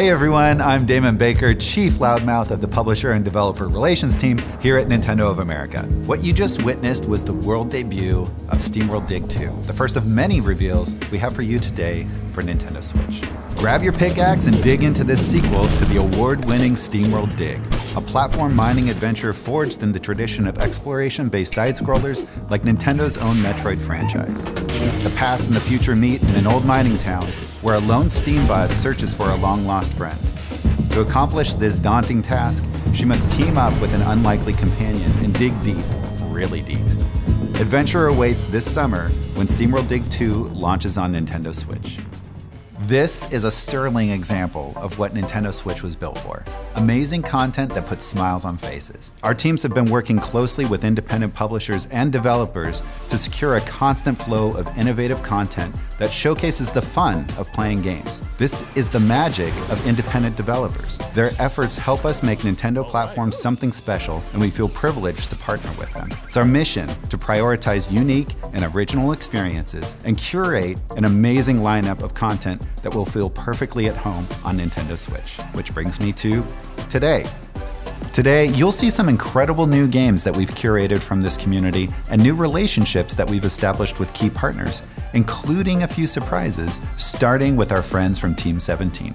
Hey everyone, I'm Damon Baker, Chief Loudmouth of the Publisher and Developer Relations team here at Nintendo of America. What you just witnessed was the world debut of Steamworld Dig 2, the first of many reveals we have for you today for Nintendo Switch. Grab your pickaxe and dig into this sequel to the award-winning Steamworld Dig, a platform mining adventure forged in the tradition of exploration-based side-scrollers like Nintendo's own Metroid franchise. The past and the future meet in an old mining town where a lone Steambot searches for a long-lost friend. To accomplish this daunting task, she must team up with an unlikely companion and dig deep, really deep. Adventure awaits this summer when Steamworld Dig 2 launches on Nintendo Switch. This is a sterling example of what Nintendo Switch was built for. Amazing content that puts smiles on faces. Our teams have been working closely with independent publishers and developers to secure a constant flow of innovative content that showcases the fun of playing games. This is the magic of independent developers. Their efforts help us make Nintendo platforms something special, and we feel privileged to partner with them. It's our mission to prioritize unique and original experiences and curate an amazing lineup of content that will feel perfectly at home on Nintendo Switch. Which brings me to today. Today, you'll see some incredible new games that we've curated from this community and new relationships that we've established with key partners, including a few surprises, starting with our friends from Team 17.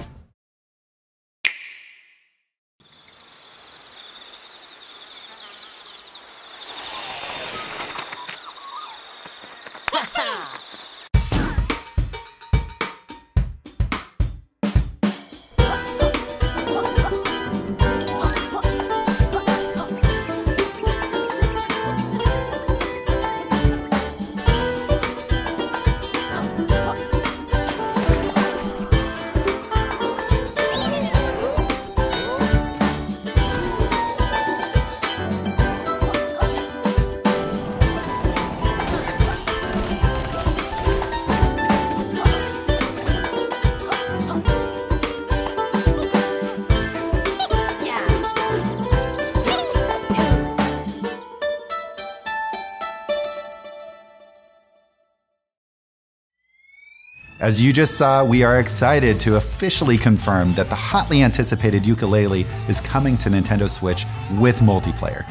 As you just saw, we are excited to officially confirm that the hotly anticipated Ukulele is coming to Nintendo Switch with multiplayer.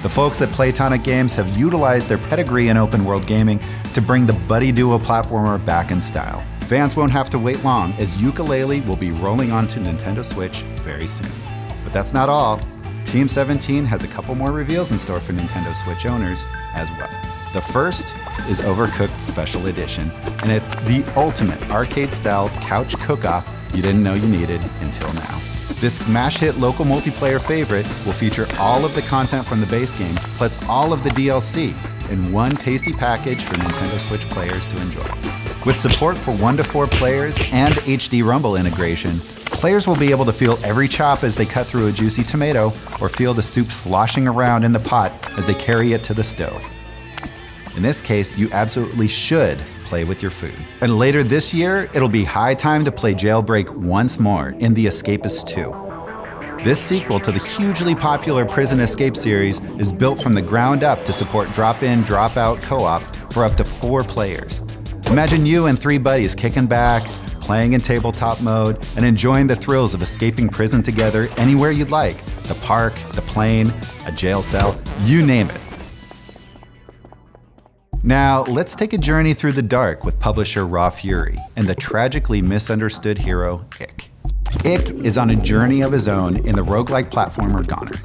The folks at Playtonic Games have utilized their pedigree in open world gaming to bring the buddy duo platformer back in style. Fans won't have to wait long, as Ukulele will be rolling onto Nintendo Switch very soon. But that's not all. Team 17 has a couple more reveals in store for Nintendo Switch owners as well. The first is Overcooked Special Edition, and it's the ultimate arcade-style couch cook-off you didn't know you needed until now. This smash hit local multiplayer favorite will feature all of the content from the base game, plus all of the DLC, in one tasty package for Nintendo Switch players to enjoy. With support for 1 to 4 players and HD Rumble integration, players will be able to feel every chop as they cut through a juicy tomato, or feel the soup sloshing around in the pot as they carry it to the stove. In this case, you absolutely should play with your food. And later this year, it'll be high time to play Jailbreak once more in the Escapist 2. This sequel to the hugely popular Prison Escape series is built from the ground up to support drop-in, drop-out co-op for up to 4 players. Imagine you and 3 buddies kicking back, playing in tabletop mode, and enjoying the thrills of escaping prison together anywhere you'd like. The park, the plane, a jail cell, you name it. Now, let's take a journey through the dark with publisher Raw Fury and the tragically misunderstood hero, Euch. Euch is on a journey of his own in the roguelike platformer Goner.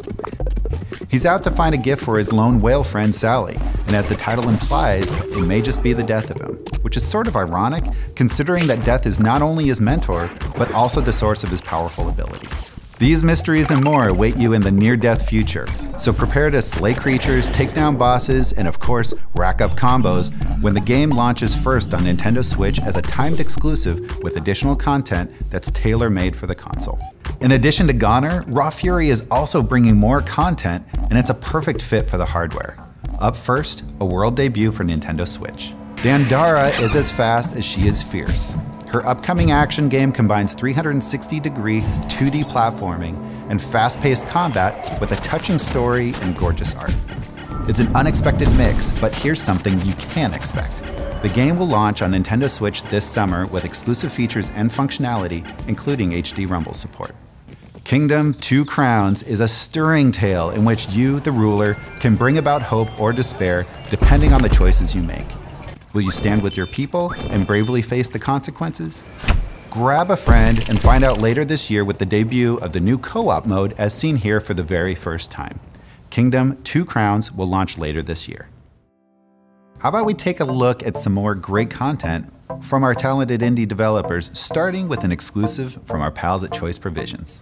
He's out to find a gift for his lone whale friend Sally, and as the title implies, it may just be the death of him, which is sort of ironic, considering that death is not only his mentor, but also the source of his powerful abilities. These mysteries and more await you in the near-death future, so prepare to slay creatures, take down bosses, and of course, rack up combos when the game launches first on Nintendo Switch as a timed exclusive with additional content that's tailor-made for the console. In addition to Goner, Raw Fury is also bringing more content, and it's a perfect fit for the hardware. Up first, a world debut for Nintendo Switch. Dandara is as fast as she is fierce. Her upcoming action game combines 360-degree 2D platforming and fast-paced combat with a touching story and gorgeous art. It's an unexpected mix, but here's something you can expect. The game will launch on Nintendo Switch this summer with exclusive features and functionality, including HD Rumble support. Kingdom Two Crowns is a stirring tale in which you, the ruler, can bring about hope or despair depending on the choices you make. Will you stand with your people and bravely face the consequences? Grab a friend and find out later this year with the debut of the new co-op mode as seen here for the very first time. Kingdom Two Crowns will launch later this year. How about we take a look at some more great content from our talented indie developers, starting with an exclusive from our pals at Choice Provisions.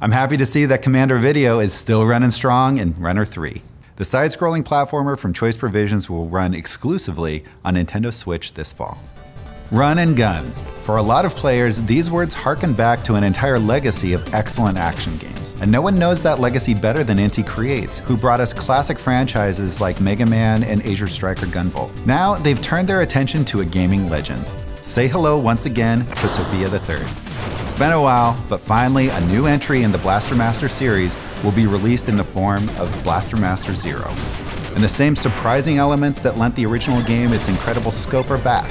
I'm happy to see that Commander Video is still running strong in Runner 3. The side-scrolling platformer from Choice Provisions will run exclusively on Nintendo Switch this fall. Run and gun. For a lot of players, these words harken back to an entire legacy of excellent action games. And no one knows that legacy better than Inti Creates, who brought us classic franchises like Mega Man and Asia Striker Gunvolt. Now they've turned their attention to a gaming legend. Say hello once again to Sophia III. It's been a while, but finally a new entry in the Blaster Master series will be released in the form of Blaster Master Zero. And the same surprising elements that lent the original game its incredible scope are back.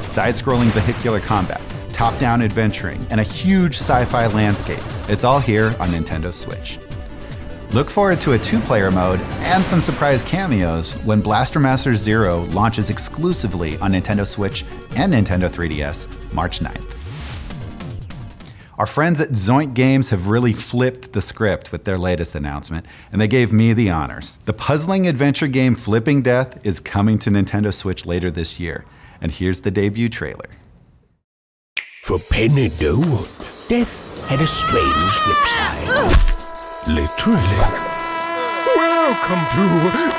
Side-scrolling vehicular combat, top-down adventuring, and a huge sci-fi landscape. It's all here on Nintendo Switch. Look forward to a two-player mode and some surprise cameos when Blaster Master Zero launches exclusively on Nintendo Switch and Nintendo 3DS March 9th. Our friends at Zoink Games have really flipped the script with their latest announcement, and they gave me the honors. The puzzling adventure game Flipping Death is coming to Nintendo Switch later this year, and here's the debut trailer. For Penny Dawn, death had a strange flip side. Literally. Welcome to the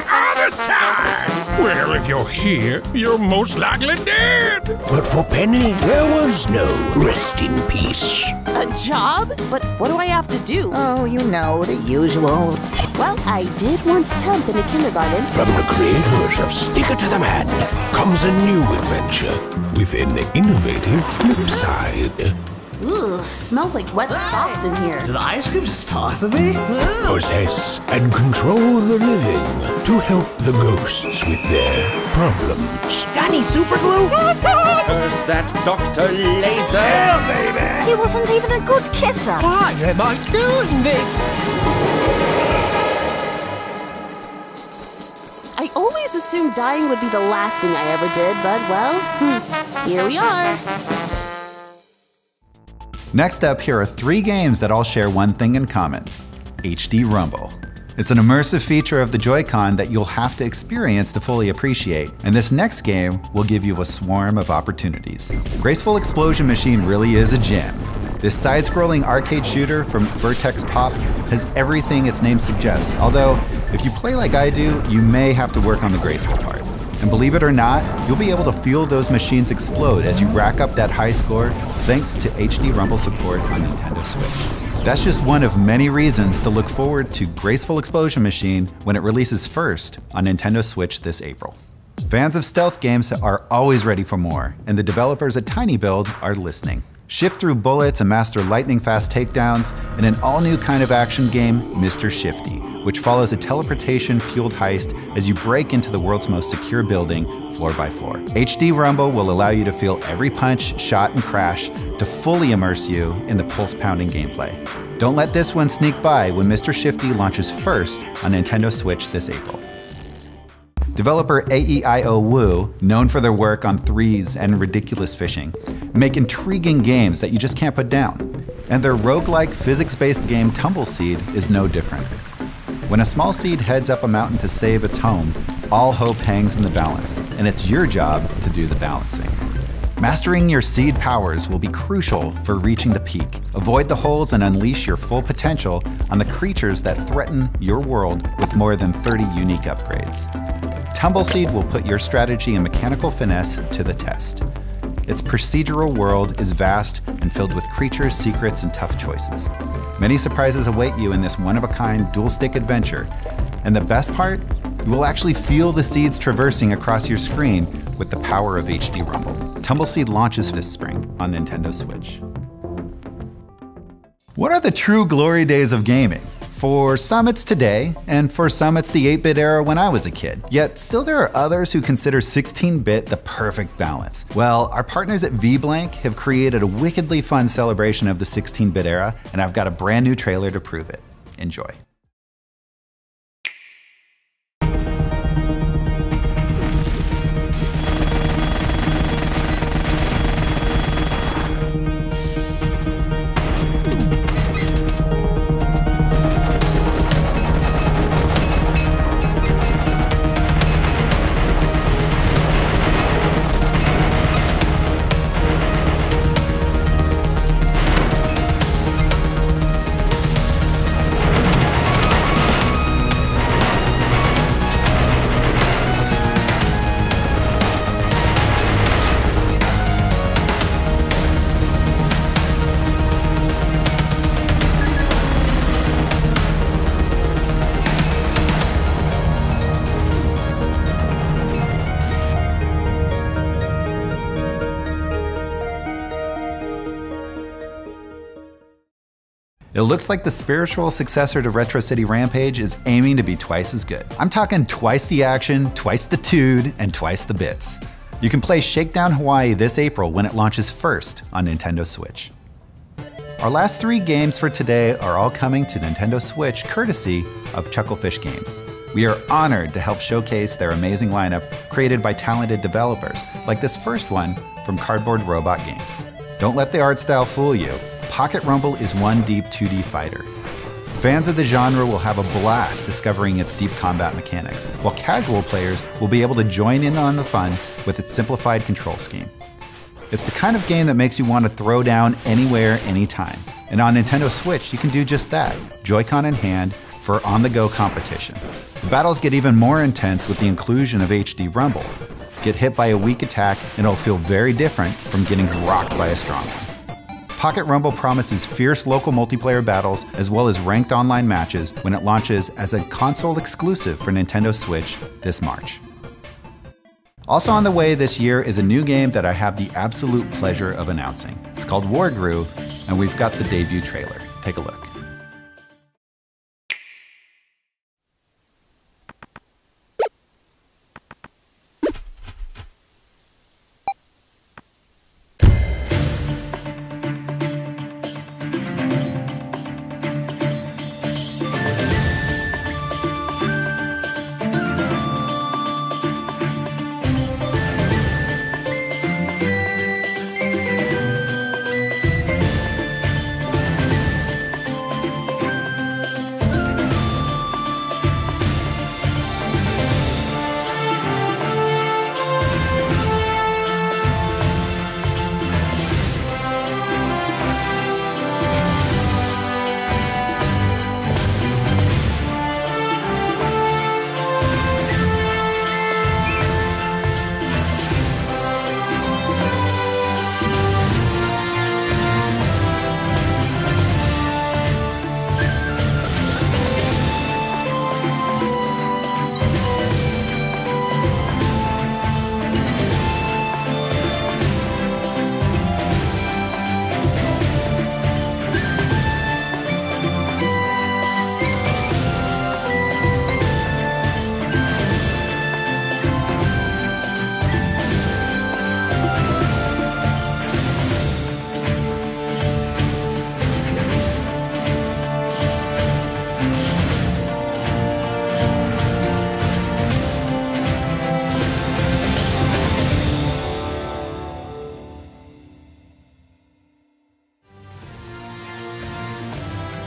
other side, where if you're here, you're most likely dead. But for Penny, there was no rest in peace. A job? But what do I have to do? Oh, you know, the usual. Well, I did once temp in a kindergarten. From the creators of Sticker to the Man comes a new adventure with an innovative flip side. Ugh, smells like wet socks in here. Did the ice cream just talk to me? Possess and control the living to help the ghosts with their problems. Got any super glue? Where's that Dr. Laser? Yeah, baby! He wasn't even a good kisser. Why am I doing this? I always assumed dying would be the last thing I ever did, but well, here we are. Next up, here are 3 games that all share one thing in common: HD Rumble. It's an immersive feature of the Joy-Con that you'll have to experience to fully appreciate, and this next game will give you a swarm of opportunities. Graceful Explosion Machine really is a gem. This side-scrolling arcade shooter from Vertex Pop has everything its name suggests, although if you play like I do, you may have to work on the graceful part. And believe it or not, you'll be able to feel those machines explode as you rack up that high score thanks to HD Rumble support on Nintendo Switch. That's just one of many reasons to look forward to Graceful Explosion Machine when it releases first on Nintendo Switch this April. Fans of stealth games are always ready for more, and the developers at Tiny Build are listening. Shift through bullets and master lightning-fast takedowns in an all-new kind of action game, Mr. Shifty, which follows a teleportation-fueled heist as you break into the world's most secure building, floor by floor. HD Rumble will allow you to feel every punch, shot, and crash to fully immerse you in the pulse-pounding gameplay. Don't let this one sneak by when Mr. Shifty launches first on Nintendo Switch this April. Developer AEIO Woo, known for their work on Threes and Ridiculous Fishing, make intriguing games that you just can't put down. And their roguelike physics-based game Tumble Seed is no different. When a small seed heads up a mountain to save its home, all hope hangs in the balance, and it's your job to do the balancing. Mastering your seed powers will be crucial for reaching the peak. Avoid the holes and unleash your full potential on the creatures that threaten your world with more than 30 unique upgrades. Tumble Seed will put your strategy and mechanical finesse to the test. Its procedural world is vast and filled with creatures, secrets, and tough choices. Many surprises await you in this one-of-a-kind dual-stick adventure. And the best part? You will actually feel the seeds traversing across your screen with the power of HD Rumble. Tumble Seed launches this spring on Nintendo Switch. What are the true glory days of gaming? For some it's today, and for some it's the 8-bit era when I was a kid. Yet still there are others who consider 16-bit the perfect balance. Well, our partners at VBlank have created a wickedly fun celebration of the 16-bit era, and I've got a brand new trailer to prove it. Enjoy. It looks like the spiritual successor to Retro City Rampage is aiming to be twice as good. I'm talking twice the action, twice the tude, and twice the bits. You can play Shakedown Hawaii this April when it launches first on Nintendo Switch. Our last 3 games for today are all coming to Nintendo Switch courtesy of Chucklefish Games. We are honored to help showcase their amazing lineup created by talented developers, like this first one from Cardboard Robot Games. Don't let the art style fool you. Pocket Rumble is one deep 2D fighter. Fans of the genre will have a blast discovering its deep combat mechanics, while casual players will be able to join in on the fun with its simplified control scheme. It's the kind of game that makes you want to throw down anywhere, anytime. And on Nintendo Switch, you can do just that, Joy-Con in hand for on-the-go competition. The battles get even more intense with the inclusion of HD Rumble. Get hit by a weak attack and it'll feel very different from getting rocked by a strong one. Pocket Rumble promises fierce local multiplayer battles as well as ranked online matches when it launches as a console exclusive for Nintendo Switch this March. Also on the way this year is a new game that I have the absolute pleasure of announcing. It's called Wargroove, and we've got the debut trailer. Take a look.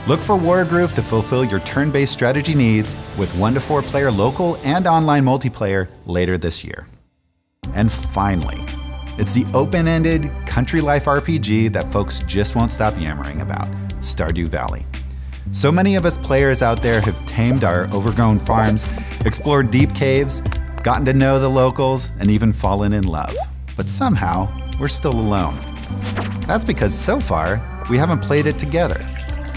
Look for Wargroove to fulfill your turn-based strategy needs with 1 to 4 player local and online multiplayer later this year. And finally, it's the open-ended country life RPG that folks just won't stop yammering about, Stardew Valley. So many of us players out there have tamed our overgrown farms, explored deep caves, gotten to know the locals, and even fallen in love. But somehow, we're still alone. That's because so far, we haven't played it together,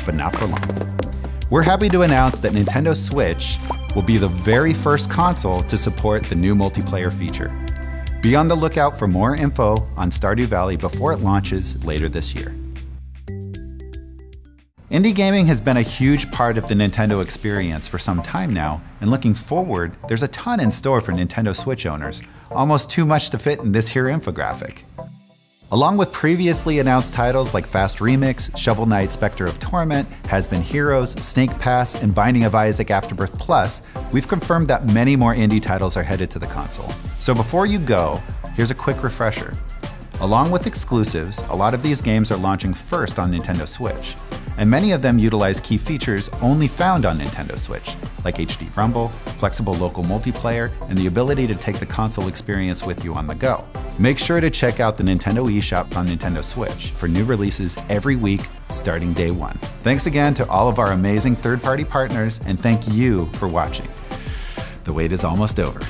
but not for long. We're happy to announce that Nintendo Switch will be the very first console to support the new multiplayer feature. Be on the lookout for more info on Stardew Valley before it launches later this year. Indie gaming has been a huge part of the Nintendo experience for some time now, and looking forward, there's a ton in store for Nintendo Switch owners, almost too much to fit in this here infographic. Along with previously announced titles like Fast Remix, Shovel Knight Spectre of Torment, Has Been Heroes, Snake Pass, and Binding of Isaac Afterbirth Plus, we've confirmed that many more indie titles are headed to the console. So before you go, here's a quick refresher. Along with exclusives, a lot of these games are launching first on Nintendo Switch, and many of them utilize key features only found on Nintendo Switch, like HD Rumble, flexible local multiplayer, and the ability to take the console experience with you on the go. Make sure to check out the Nintendo eShop on Nintendo Switch for new releases every week starting day 1. Thanks again to all of our amazing third-party partners, and thank you for watching. The wait is almost over.